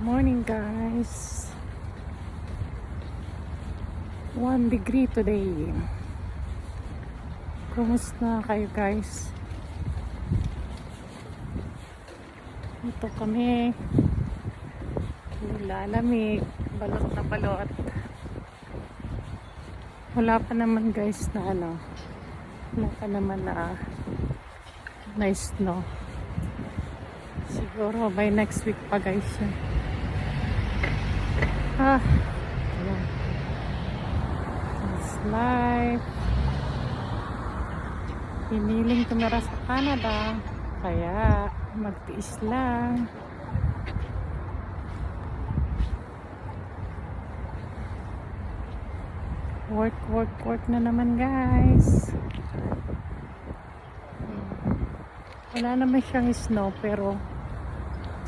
Morning guys, 1 degree today. Kumusta kayo guys? Ito kami, nilalamig, balot na balot. Wala pa naman guys na wala pa naman na snow. Siguro by next week pa guys yun. Ayan. It's life. Piniling tumira sa Canada, kaya magtiis lang. Work na naman guys. Wala naman siyang snow pero